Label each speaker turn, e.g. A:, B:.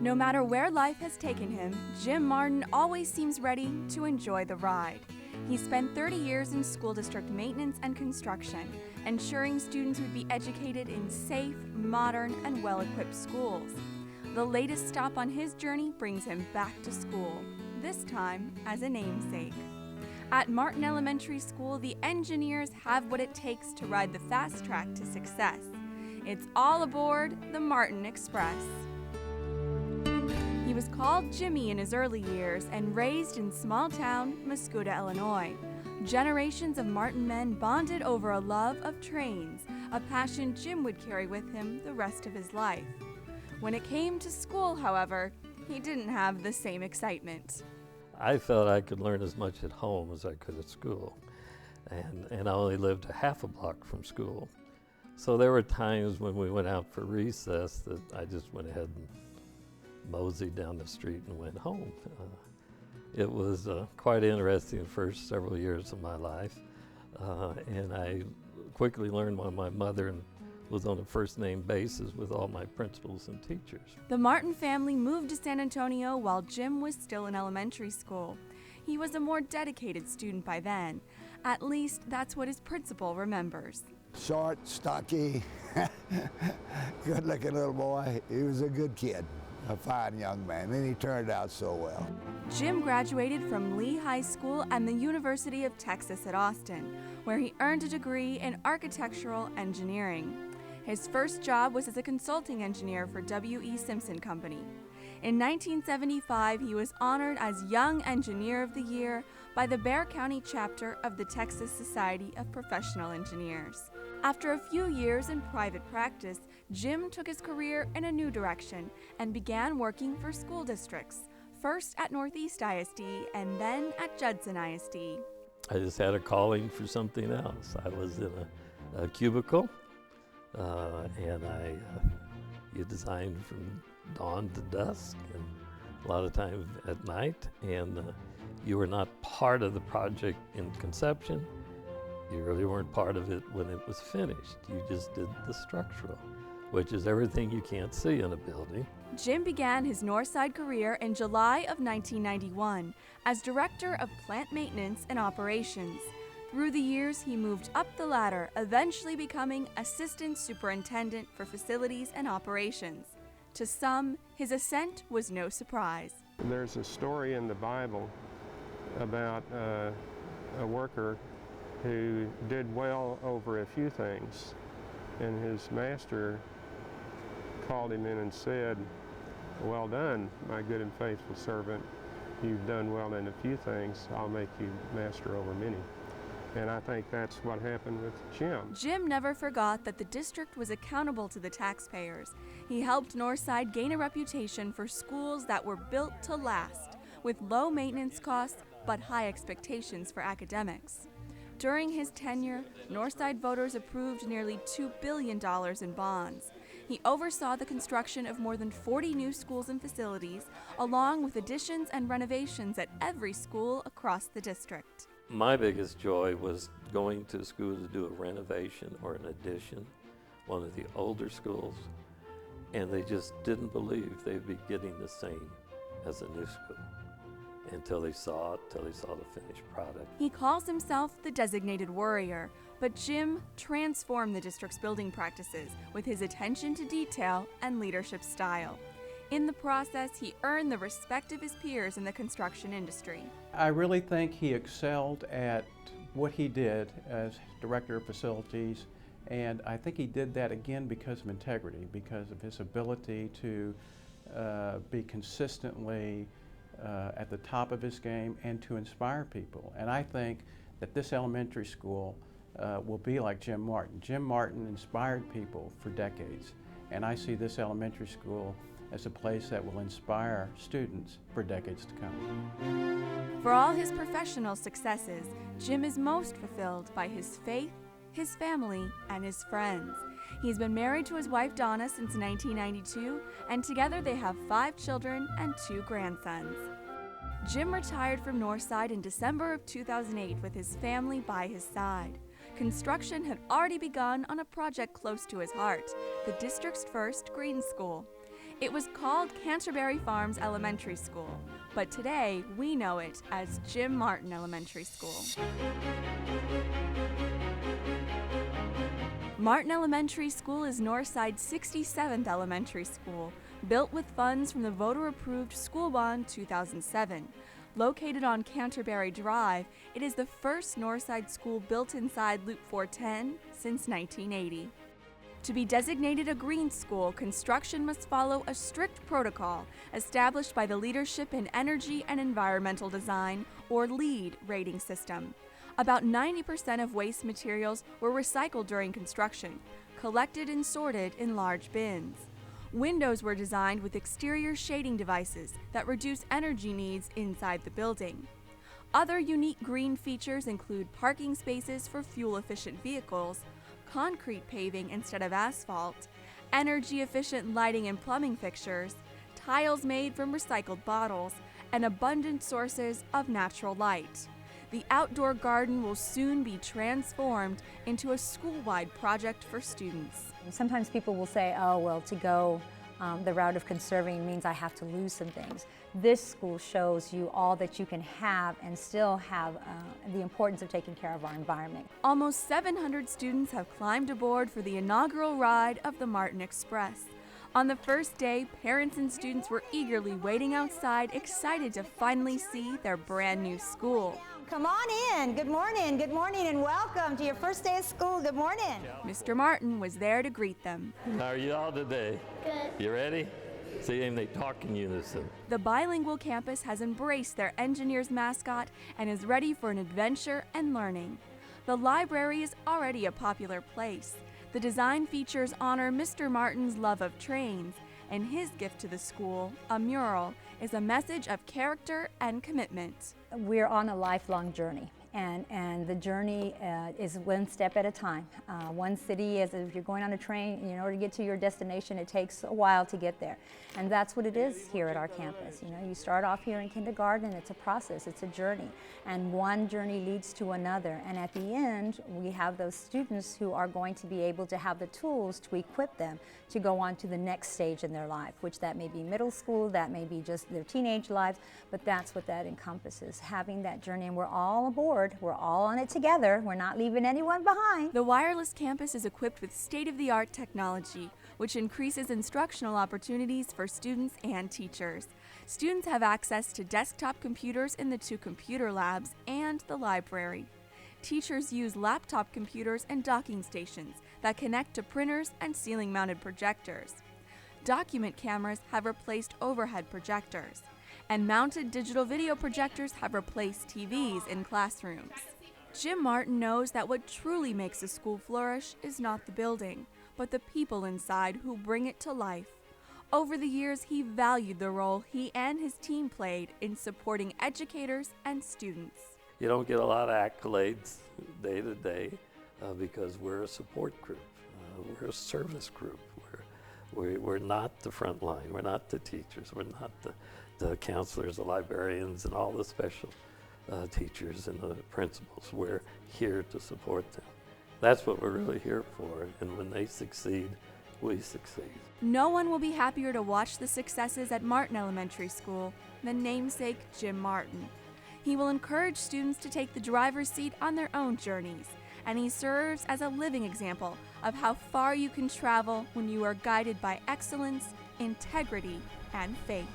A: No matter where life has taken him, Jim Martin always seems ready to enjoy the ride. He spent 30 years in school district maintenance and construction, ensuring students would be educated in safe, modern, and well-equipped schools. The latest stop on his journey brings him back to school, this time as a namesake. At Martin Elementary School, the engineers have what it takes to ride the fast track to success. It's all aboard the Martin Express. He was called Jimmy in his early years and raised in small-town Muscoda, Illinois. Generations of Martin men bonded over a love of trains, a passion Jim would carry with him the rest of his life. When it came to school, however, he didn't have the same excitement.
B: I felt I could learn as much at home as I could at school, and I only lived a half a block from school. So there were times when we went out for recess that I just went ahead and moseyed down the street and went home. It was quite interesting the first several years of my life, and I quickly learned why my mother was on a first-name basis with all my principals and teachers.
A: The Martin family moved to San Antonio while Jim was still in elementary school. He was a more dedicated student by then. At least that's what his principal remembers.
C: Short, stocky, good-looking little boy. He was a good kid, a fine young man, and he turned out so well.
A: Jim graduated from Lee High School and the University of Texas at Austin, where he earned a degree in architectural engineering. His first job was as a consulting engineer for W.E. Simpson Company. In 1975, he was honored as Young Engineer of the Year by the Bexar County chapter of the Texas Society of Professional Engineers. After a few years in private practice, Jim took his career in a new direction and began working for school districts, first at Northeast ISD and then at Judson ISD.
B: I just had a calling for something else. I was in a cubicle, and you designed from dawn to dusk, and a lot of times at night, and you were not part of the project in conception. You really weren't part of it when it was finished. You just did the structural, which is everything you can't see in a building.
A: Jim began his Northside career in July of 1991 as Director of Plant Maintenance and Operations. Through the years, he moved up the ladder, eventually becoming Assistant Superintendent for Facilities and Operations. To some, his ascent was no surprise.
D: There's a story in the Bible about a worker who did well over a few things, and his master called him in and said, "Well done, my good and faithful servant. You've done well in a few things. I'll make you master over many." And I think that's what happened with Jim.
A: Jim never forgot that the district was accountable to the taxpayers. He helped Northside gain a reputation for schools that were built to last, with low maintenance costs but high expectations for academics. During his tenure, Northside voters approved nearly $2 billion in bonds. He oversaw the construction of more than 40 new schools and facilities, along with additions and renovations at every school across the district.
B: My biggest joy was going to school to do a renovation or an addition, one of the older schools, and they just didn't believe they'd be getting the same as a new school until they saw the finished product.
A: He calls himself the designated worrier, but Jim transformed the district's building practices with his attention to detail and leadership style. In the process, he earned the respect of his peers in the construction industry.
E: I really think he excelled at what he did as Director of Facilities, and I think he did that again because of integrity, because of his ability to be consistently at the top of his game and to inspire people. And I think that this elementary school will be like Jim Martin. Jim Martin inspired people for decades, and I see this elementary school as a place that will inspire students for decades to come.
A: For all his professional successes, Jim is most fulfilled by his faith, his family, and his friends. He's been married to his wife Donna since 1992, and together they have 5 children and 2 grandsons. Jim retired from Northside in December of 2008 with his family by his side. Construction had already begun on a project close to his heart, the district's first green school. It was called Canterbury Farms Elementary School, but today we know it as Jim Martin Elementary School. Martin Elementary School is Northside's 67th elementary school, built with funds from the voter-approved School Bond 2007. Located on Canterbury Drive, it is the first Northside school built inside Loop 410 since 1980. To be designated a green school, construction must follow a strict protocol established by the Leadership in Energy and Environmental Design, or LEED, rating system. About 90% of waste materials were recycled during construction, collected and sorted in large bins. Windows were designed with exterior shading devices that reduce energy needs inside the building. Other unique green features include parking spaces for fuel-efficient vehicles, concrete paving instead of asphalt, energy-efficient lighting and plumbing fixtures, tiles made from recycled bottles, and abundant sources of natural light. The outdoor garden will soon be transformed into a school-wide project for students.
F: Sometimes people will say, oh, well, to go the route of conserving means I have to lose some things. This school shows you all that you can have and still have the importance of taking care of our environment.
A: Almost 700 students have climbed aboard for the inaugural ride of the Martin Express. On the first day, parents and students were eagerly waiting outside, excited to finally see their brand new school.
G: Come on in. Good morning, and welcome to your first day of school. Good morning.
A: Mr. Martin was there to greet them.
B: How are you all today? Good. You ready? See, and they talk in unison.
A: The bilingual campus has embraced their engineer's mascot and is ready for an adventure and learning. The library is already a popular place. The design features honor Mr. Martin's love of trains, and his gift to the school, a mural, is a message of character and commitment.
F: We're on a lifelong journey, and the journey is one step at a time. One city is, if you're going on a train, in order to get to your destination, it takes a while to get there. And that's what it is here at our campus. You know, you start off here in kindergarten, it's a process, it's a journey. And one journey leads to another. And at the end, we have those students who are going to be able to have the tools to equip them to go on to the next stage in their life, which that may be middle school, that may be just their teenage lives, but that's what that encompasses, having that journey. And we're all aboard, we're all on it together, we're not leaving anyone behind.
A: The wireless campus is equipped with state-of-the-art technology, which increases instructional opportunities for students and teachers. Students have access to desktop computers in the 2 computer labs and the library. Teachers use laptop computers and docking stations that connect to printers and ceiling-mounted projectors. Document cameras have replaced overhead projectors, and mounted digital video projectors have replaced TVs in classrooms. Jim Martin knows that what truly makes a school flourish is not the building, but the people inside who bring it to life. Over the years, he valued the role he and his team played in supporting educators and students.
B: You don't get a lot of accolades day to day because we're a support group. We're a service group. We're not the front line. We're not the teachers. We're not the counselors, the librarians, and all the special teachers and the principals. We're here to support them. That's what we're really here for. And when they succeed, we succeed.
A: No one will be happier to watch the successes at Martin Elementary School than namesake Jim Martin. He will encourage students to take the driver's seat on their own journeys, and he serves as a living example of how far you can travel when you are guided by excellence, integrity, and faith.